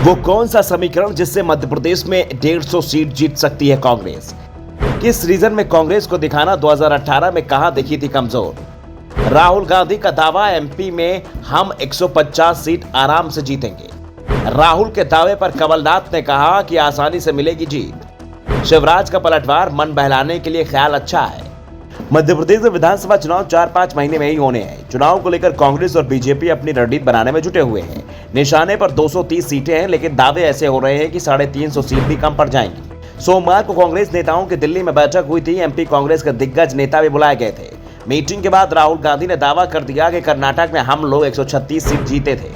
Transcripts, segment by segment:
वो कौन सा समीकरण जिससे मध्य प्रदेश में 150 सीट जीत सकती है कांग्रेस? किस रीजन में कांग्रेस को दिखाना 2018 में कहां दिखी थी कमजोर? राहुल गांधी का दावा, एमपी में हम 150 सीट आराम से जीतेंगे। राहुल के दावे पर कमलनाथ ने कहा कि आसानी से मिलेगी जीत। शिवराज का पलटवार, मन बहलाने के लिए ख्याल अच्छा है। मध्य प्रदेश में विधानसभा चुनाव 4-5 महीने में ही होने हैं। चुनाव को लेकर कांग्रेस और बीजेपी अपनी रणनीति बनाने में जुटे हुए हैं। निशाने पर 230 सीटें हैं, लेकिन दावे ऐसे हो रहे हैं कि 350 सीट भी कम पड़ जाएंगी। सोमवार को कांग्रेस नेताओं की दिल्ली में बैठक हुई थी। एमपी कांग्रेस के दिग्गज नेता भी बुलाए गए थे। मीटिंग के बाद राहुल गांधी ने दावा कर दिया कि कर्नाटक में हम लोग 136 सीट जीते थे,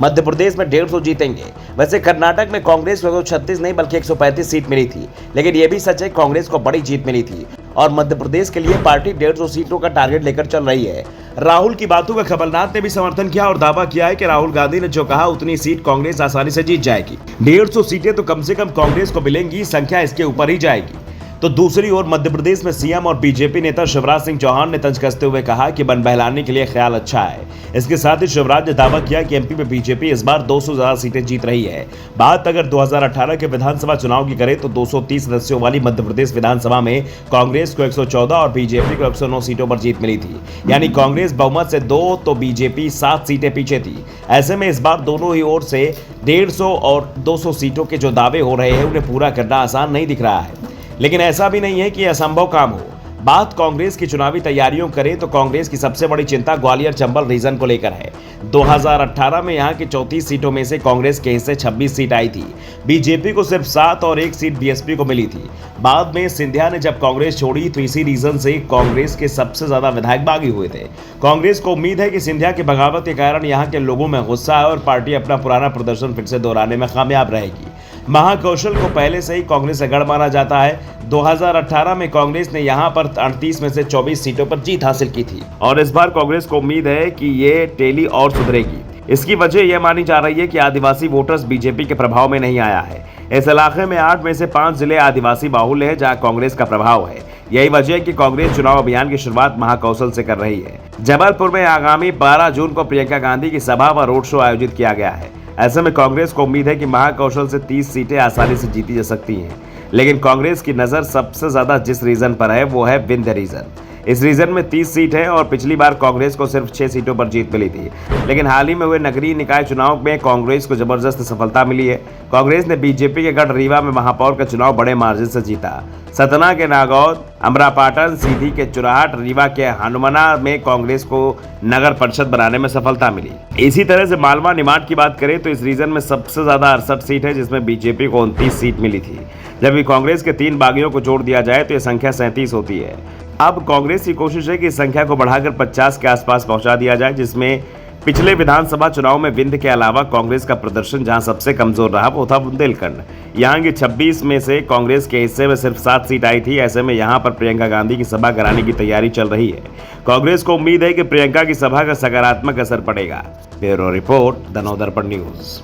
मध्य प्रदेश में 150 जीतेंगे। वैसे कर्नाटक में कांग्रेस को 136 नहीं बल्कि 135 सीट मिली थी, लेकिन यह भी सच है कांग्रेस को बड़ी जीत मिली थी और मध्य प्रदेश के लिए पार्टी 150 सीटों का टारगेट लेकर चल रही है। राहुल की बातों का कमलनाथ ने भी समर्थन किया और दावा किया है कि राहुल गांधी ने जो कहा उतनी सीट कांग्रेस आसानी से जीत जाएगी। 150 सीटें तो कम से कम कांग्रेस को मिलेंगी, संख्या इसके ऊपर ही जाएगी। तो दूसरी ओर मध्य प्रदेश में सीएम और बीजेपी नेता शिवराज सिंह चौहान ने तंज कसते हुए कहा कि मन बहलाने के लिए ख्याल अच्छा है। इसके साथ ही शिवराज ने दावा किया कि एमपी में बीजेपी इस बार 200 से ज्यादा सीटें जीत रही है। बात अगर 2018 के विधानसभा चुनाव की करें तो 230 सदस्यों वाली मध्य प्रदेश विधानसभा में कांग्रेस को 114 और बीजेपी को 109 सीटों पर जीत मिली थी। यानी कांग्रेस बहुमत से 2 तो बीजेपी 7 सीटें पीछे थी। ऐसे में इस बार दोनों ही ओर से 150 और 200 सीटों के जो दावे हो रहे हैं उन्हें पूरा करना आसान नहीं दिख रहा है, लेकिन ऐसा भी नहीं है कि असंभव काम हो। बात कांग्रेस की चुनावी तैयारियों करें तो कांग्रेस की सबसे बड़ी चिंता ग्वालियर चंबल रीजन को लेकर है। 2018 में यहां की 34 सीटों में से कांग्रेस के हिस्से 26 सीट आई थी। बीजेपी को सिर्फ 7 और 1 सीट बीएसपी को मिली थी। बाद में सिंधिया ने जब कांग्रेस छोड़ी तो इसी रीजन से कांग्रेस के सबसे ज्यादा विधायक बागी हुए थे। कांग्रेस को उम्मीद है कि सिंधिया की बगावत के कारण यहाँ के लोगों में गुस्सा है और पार्टी अपना पुराना प्रदर्शन फिर से दोहराने में कामयाब रहेगी। महाकौशल को पहले से ही कांग्रेस से गढ़ माना जाता है। 2018 में कांग्रेस ने यहां पर 38 में से 24 सीटों पर जीत हासिल की थी और इस बार कांग्रेस को उम्मीद है कि ये टैली और सुधरेगी। इसकी वजह यह मानी जा रही है कि आदिवासी वोटर्स बीजेपी के प्रभाव में नहीं आया है। इस इलाके में 8 में से 5 जिले आदिवासी बाहुल्य है जहां कांग्रेस का प्रभाव है। यही वजह है कि कांग्रेस चुनाव अभियान की शुरुआत महाकौशल से कर रही है। जबलपुर में आगामी 12 जून को प्रियंका गांधी की सभा व रोड शो आयोजित किया गया है। ऐसे में कांग्रेस को उम्मीद है कि महाकौशल से 30 सीटें आसानी से जीती जा सकती हैं, लेकिन कांग्रेस की नजर सबसे ज्यादा जिस रीजन पर है वो है विंध्य रीजन। इस रीजन में 30 सीट है और पिछली बार कांग्रेस को सिर्फ 6 सीटों पर जीत मिली थी, लेकिन हाल ही में हुए नगरीय निकाय चुनाव में कांग्रेस को जबरदस्त सफलता मिली है। कांग्रेस ने बीजेपी के गढ़ रीवा में महापौर का चुनाव बड़े मार्जिन से जीता। सतना के नागौद, अमरापाटन, सीधी के चुराहट, रीवा के हनुमना में कांग्रेस को नगर परिषद बनाने में सफलता मिली। इसी तरह से मालवा निमाड़ की बात करें तो इस रीजन में सबसे ज्यादा 68 सीट है, जिसमें बीजेपी को 29 सीट मिली थी, जबकि कांग्रेस के 3 बागियों को जोड़ दिया जाए तो यह संख्या 37 होती है। अब कांग्रेस की कोशिश है कि इस संख्या को बढ़ाकर 50 के आसपास पहुंचा दिया जाए, जिसमें पिछले विधानसभा चुनाव में विंध्य के अलावा कांग्रेस का प्रदर्शन जहां सबसे कमजोर रहा वो था बुंदेलखंड। यहां की 26 में से कांग्रेस के हिस्से में सिर्फ 7 सीट आई थी। ऐसे में यहां पर प्रियंका गांधी की सभा कराने की तैयारी चल रही है। कांग्रेस को उम्मीद है कि प्रियंका की सभा का सकारात्मक असर पड़ेगा। Bureau report, the Navdarpan news.